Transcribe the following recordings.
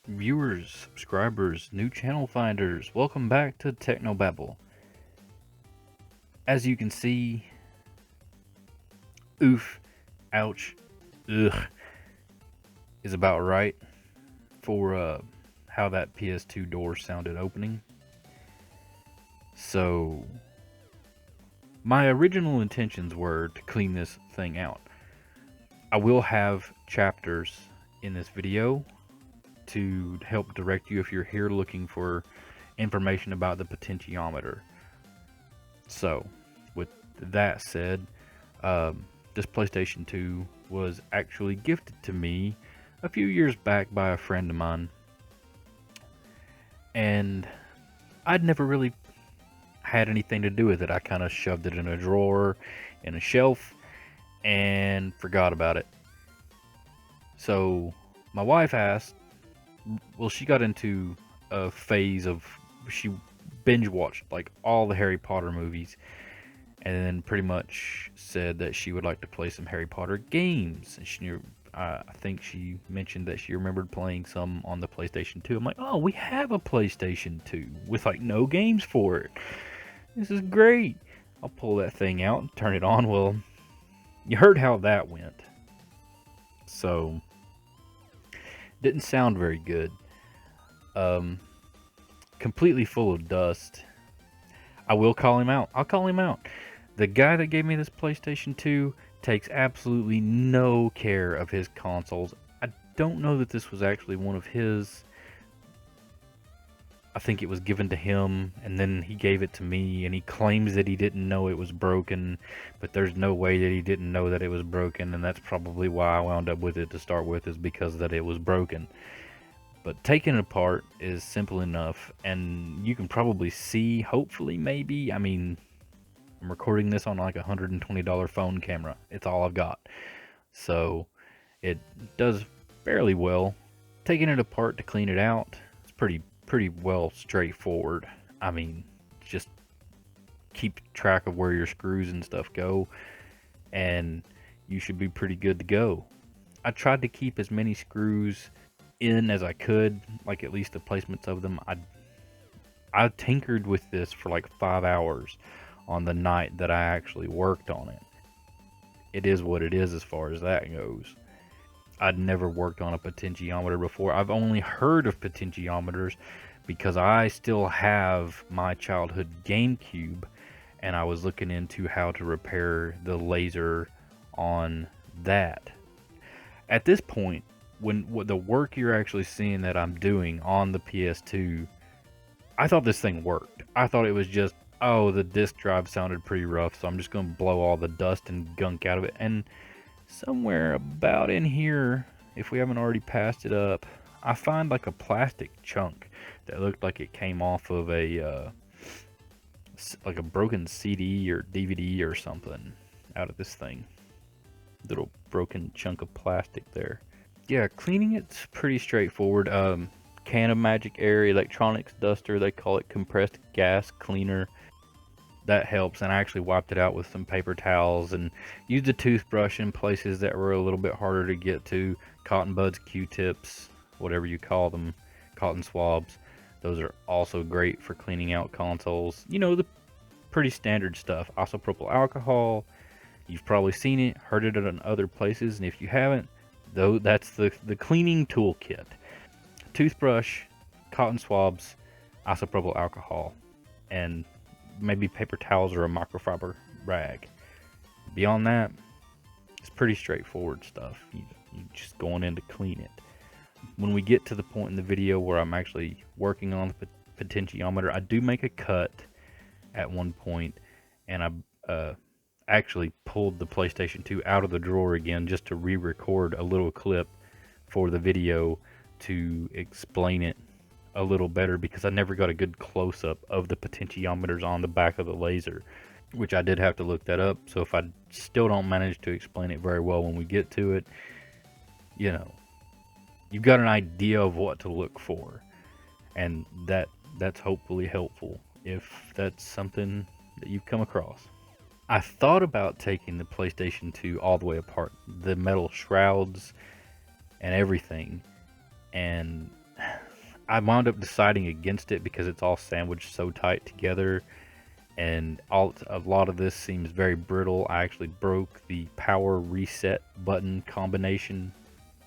Viewers, subscribers, new channel finders, welcome back to TECHNOBABBLE. As you can see, oof, ouch, ugh, is about right for how that PS2 door sounded opening. So, my original intentions were to clean this thing out. I will have chapters in this video to help direct you if you're here looking for information about the potentiometer. So, with that said, this PlayStation 2 was actually gifted to me a few years back by a friend of mine, and I'd never really had anything to do with it. I kind of shoved it in a drawer, in a shelf, and forgot about it. So, my wife asked, well, she got into a phase of, she binge watched like all the Harry Potter movies, and then pretty much said that she would like to play some Harry Potter games. And she, I think she mentioned that she remembered playing some on the PlayStation 2. I'm like, oh, we have a PlayStation 2 with like no games for it. This is great. I'll pull that thing out and turn it on. Well, you heard how that went. So, didn't sound very good. Completely full of dust. I will call him out. I'll call him out. The guy that gave me this PlayStation 2 takes absolutely no care of his consoles. I don't know that this was actually one of his. I think it was given to him, and then he gave it to me, and he claims that he didn't know it was broken, but there's no way that he didn't know that it was broken, and that's probably why I wound up with it to start with, is because that it was broken. But taking it apart is simple enough, and you can probably see, hopefully, maybe, I mean, I'm recording this on like a $120 phone camera. It's all I've got. So it does fairly well. Taking it apart to clean it out, it's pretty well straightforward. I mean, just keep track of where your screws and stuff go, and you should be pretty good to go. I tried to keep as many screws in as I could, like at least the placements of them. I tinkered with this for like 5 hours on the night that I actually worked on it. It is what it is as far as that goes. I'd never worked on a potentiometer before. I've only heard of potentiometers because I still have my childhood GameCube, and I was looking into how to repair the laser on that. At this point, when the work you're actually seeing that I'm doing on the PS2, I thought this thing worked. I thought it was just, oh, the disk drive sounded pretty rough, so I'm just going to blow all the dust and gunk out of it. And somewhere about in here, if we haven't already passed it up, I find like a plastic chunk that looked like it came off of a like a broken CD or DVD or something out of this thing. Little broken chunk of plastic there. Yeah, cleaning it's pretty straightforward. Can of Magic Air electronics duster, they call it compressed gas cleaner. That helps, and I actually wiped it out with some paper towels and used a toothbrush in places that were a little bit harder to get to. Cotton buds, Q-tips, whatever you call them, cotton swabs. Those are also great for cleaning out consoles. You know, the pretty standard stuff. Isopropyl alcohol, you've probably seen it, heard it in other places, and if you haven't, though, that's the cleaning toolkit. Toothbrush, cotton swabs, isopropyl alcohol, and maybe paper towels or a microfiber rag. Beyond that, it's pretty straightforward stuff. You just going in to clean it. When we get to the point in the video where I'm actually working on the potentiometer, I do make a cut at one point, and I actually pulled the PlayStation 2 out of the drawer again just to re-record a little clip for the video to explain it a little better, because I never got a good close-up of the potentiometers on the back of the laser, which I did have to look that up. So if I still don't manage to explain it very well when we get to it, you know, you've got an idea of what to look for, and that's hopefully helpful if that's something that you've come across. I thought about taking the PlayStation 2 all the way apart, the metal shrouds and everything, and I wound up deciding against it because it's all sandwiched so tight together, and a lot of this seems very brittle. I actually broke the power reset button combination.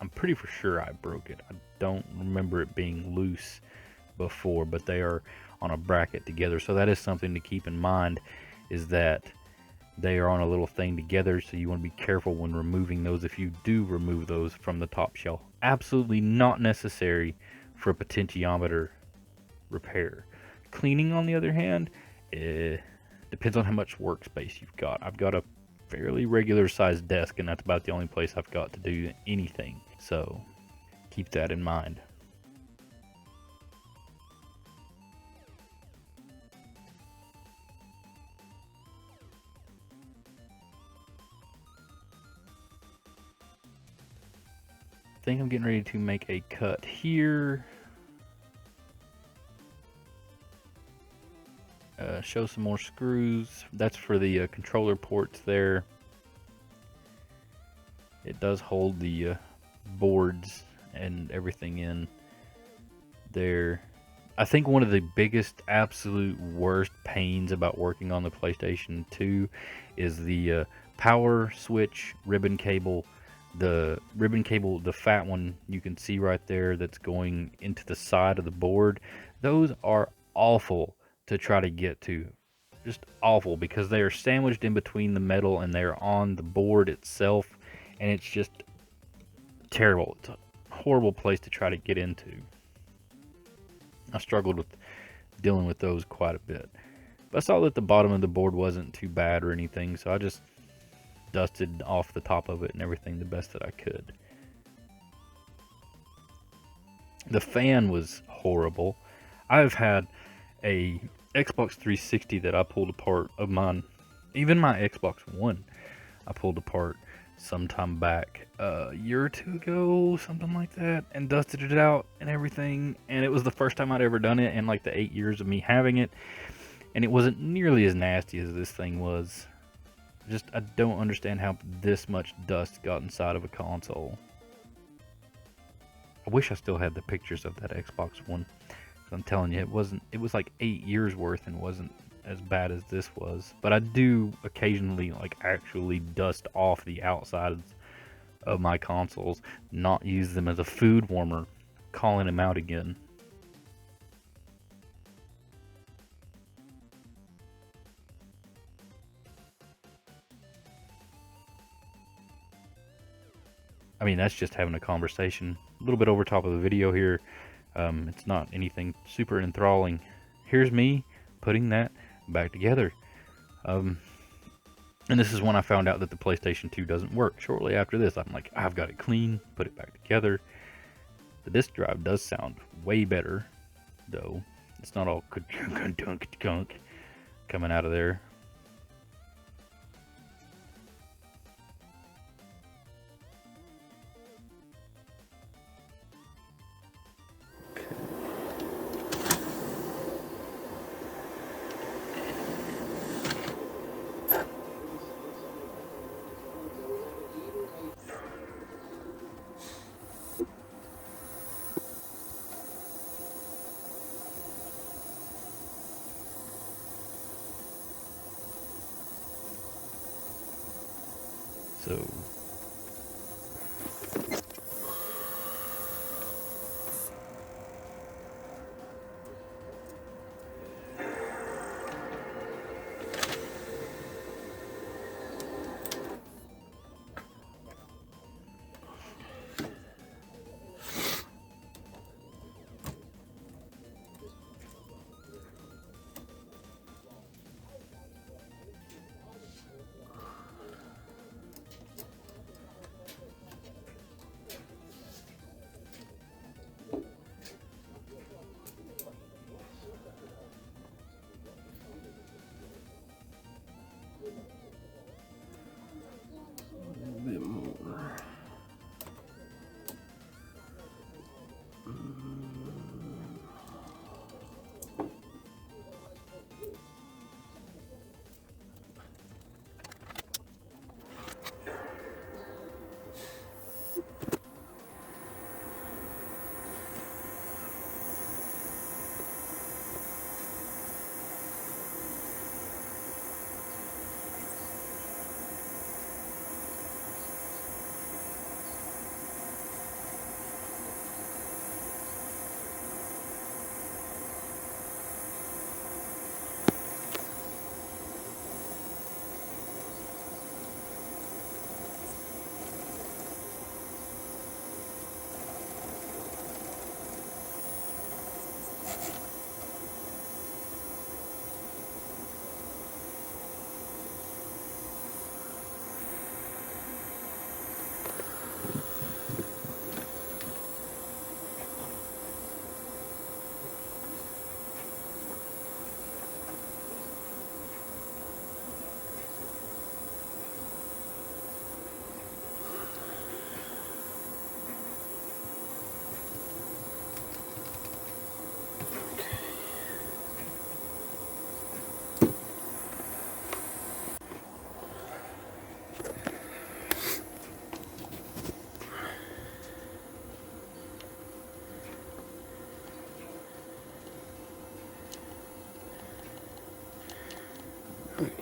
I'm pretty for sure I broke it. I don't remember it being loose before, but they are on a bracket together, so that is something to keep in mind, is that they are on a little thing together, so you want to be careful when removing those if you do remove those from the top shelf. Absolutely not necessary for a potentiometer repair. Cleaning, on the other hand, depends on how much workspace you've got. I've got a fairly regular sized desk, and that's about the only place I've got to do anything, so keep that in mind. I think I'm getting ready to make a cut here. Show some more screws. That's for the controller ports there. It does hold the boards and everything in there. I think one of the biggest, absolute worst pains about working on the PlayStation 2 is the power switch ribbon cable. The ribbon cable, the fat one you can see right there that's going into the side of the board, those are awful to try to get to. Just awful, because they are sandwiched in between the metal and they're on the board itself, and it's just terrible. It's a horrible place to try to get into. I struggled with dealing with those quite a bit. But I saw that the bottom of the board wasn't too bad or anything, so I just dusted off the top of it and everything the best that I could. The fan was horrible. I've had a Xbox 360 that I pulled apart of mine. Even my Xbox One I pulled apart sometime back, a year or two ago, something like that, and dusted it out and everything, and it was the first time I'd ever done it in like the 8 years of me having it, and it wasn't nearly as nasty as this thing was. Just, I don't understand how this much dust got inside of a console. I wish I still had the pictures of that Xbox One. I'm telling you, it was like 8 years worth and wasn't as bad as this was. But I do occasionally like actually dust off the outsides of my consoles, not use them as a food warmer, calling them out again. I mean, that's just having a conversation. A little bit over top of the video here. It's not anything super enthralling. Here's me putting that back together. And this is when I found out that the PlayStation 2 doesn't work. Shortly after this, I'm like, I've got it clean, put it back together. The disk drive does sound way better, though. It's not all gunk coming out of there.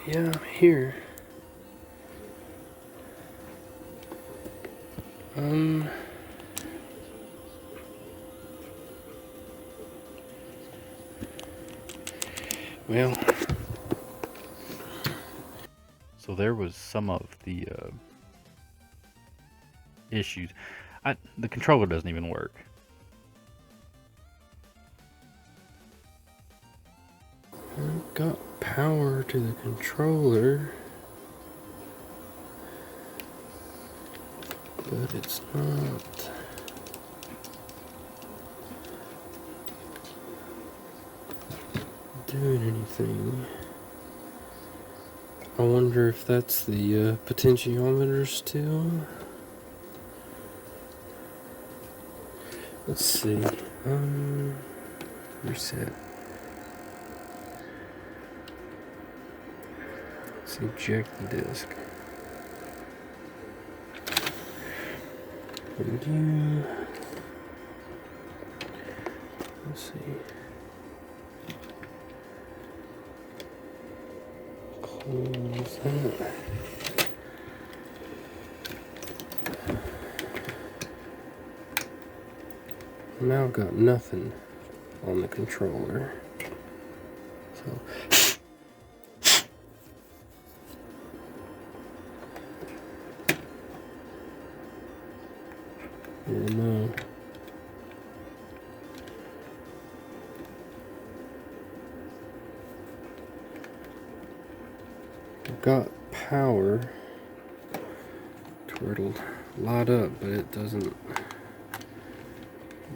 Yeah, I'm here. Well, so there was some of the issues. The controller doesn't even work. I've got power to the controller, but it's not doing anything. I wonder if that's the potentiometer still. Let's see. Reset. Let's eject the disk. Undo. Let's see. Close that. Now I've got nothing on the controller. So no. I've got power to where it'll light up, but it doesn't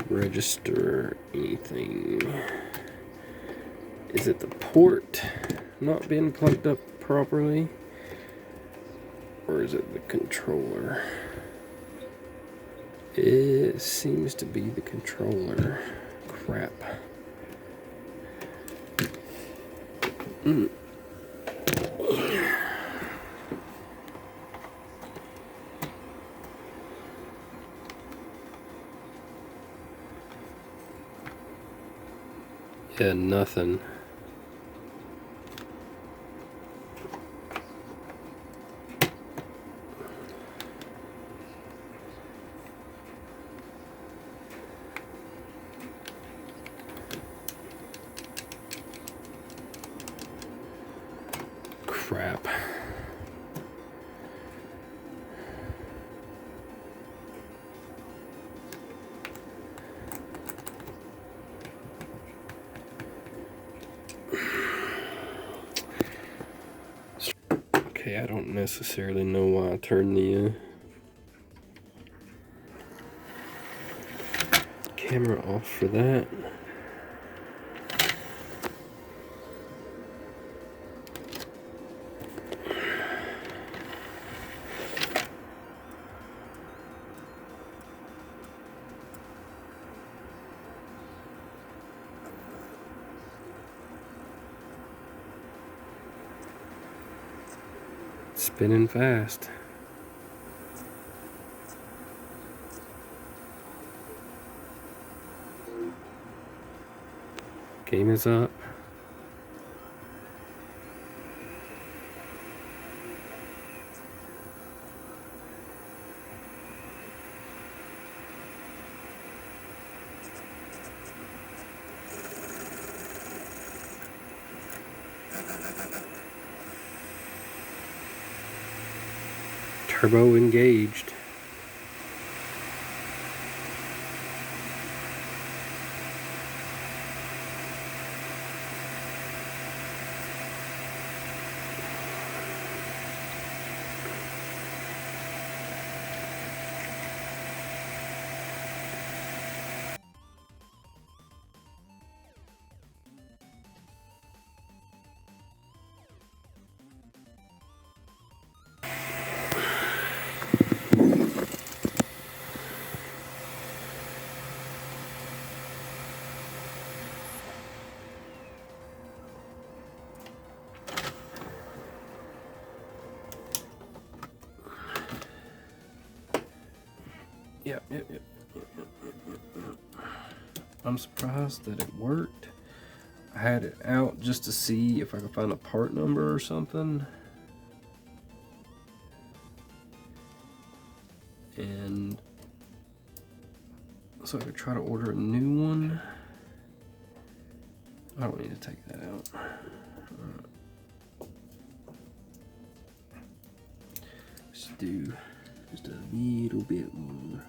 register anything. Is it the port not being plugged up properly? Or is it the controller? It seems to be the controller. Crap. Yeah, nothing. Crap. Okay, I don't necessarily know why I turned the camera off for that. Spinning fast. Game is up. Turbo engaged. Yep. I'm surprised that it worked. I had it out just to see if I could find a part number or something. And so I could try to order a new one. I don't need to take that out. Let's do just a little bit more.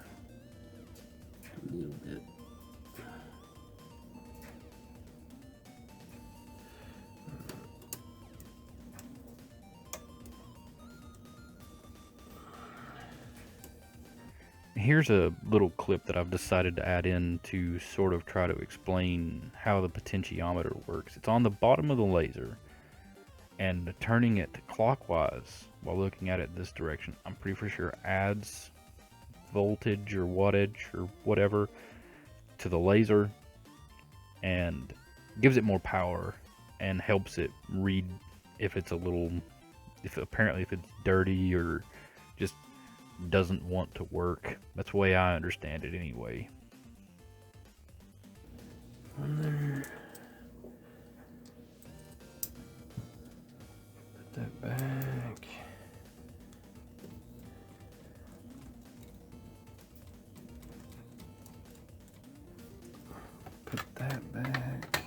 A little bit. Here's a little clip that I've decided to add in to sort of try to explain how the potentiometer works. It's on the bottom of the laser, and turning it clockwise while looking at it this direction, I'm pretty for sure adds voltage or wattage or whatever to the laser and gives it more power and helps it read if it's a little, if it's dirty or just doesn't want to work. That's the way I understand it anyway. On there. Put that back. Put that back.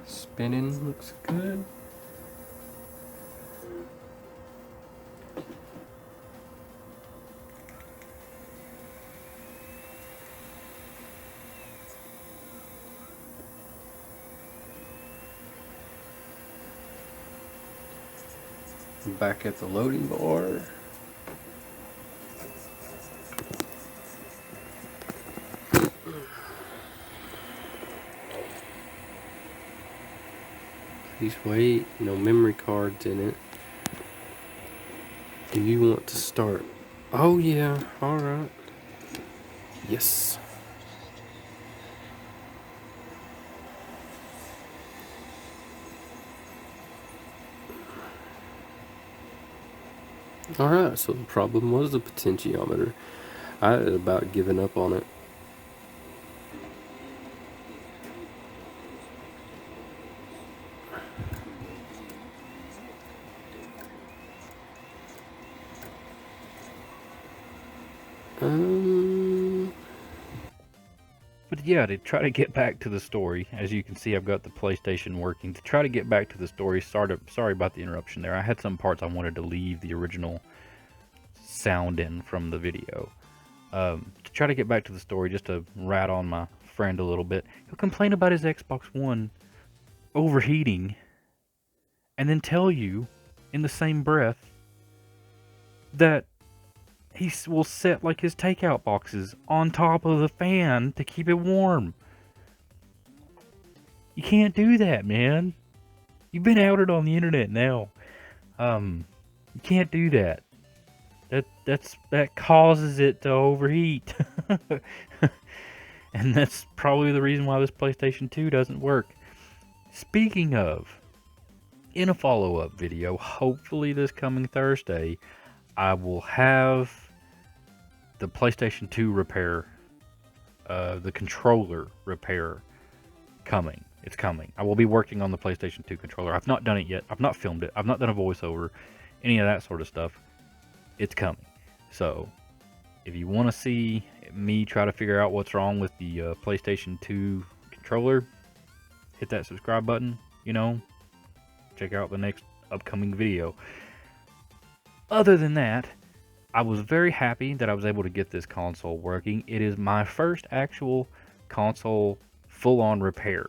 Spinning looks good. Back at the loading bar. Please wait, no memory cards in it. Do you want to start? Oh yeah, alright. Yes. Alright, so the problem was the potentiometer. I had about given up on it. But yeah, to try to get back to the story, as you can see, I've got the PlayStation working. To try to get back to the story, sorry about the interruption there. I had some parts I wanted to leave the original sound in from the video. To try to get back to the story, just to rat on my friend a little bit, he'll complain about his Xbox One overheating, and then tell you in the same breath that he will set like his takeout boxes on top of the fan to keep it warm. You can't do that, man. You've been outed on the internet now. You can't do that. That causes it to overheat. And that's probably the reason why this PlayStation 2 doesn't work. Speaking of, in a follow-up video, hopefully this coming Thursday, I will have the PlayStation 2 repair, the controller repair coming. It's coming. I will be working on the PlayStation 2 controller. I've not done it yet. I've not filmed it. I've not done a voiceover, any of that sort of stuff. It's coming. So, if you want to see me try to figure out what's wrong with the PlayStation 2 controller, hit that subscribe button, check out the next upcoming video. Other than that, I was very happy that I was able to get this console working. It is my first actual console full-on repair.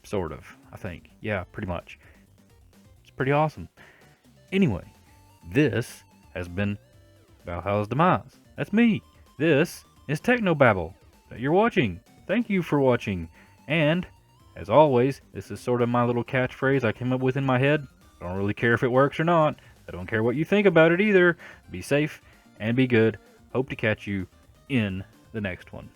Sort of, I think. Yeah, pretty much. It's pretty awesome. Anyway, this has been Valhalla's Demise. That's me. This is TECHNOBABBLE that you're watching. Thank you for watching. And, as always, this is sort of my little catchphrase I came up with in my head. I don't really care if it works or not. I don't care what you think about it either. Be safe and be good. Hope to catch you in the next one.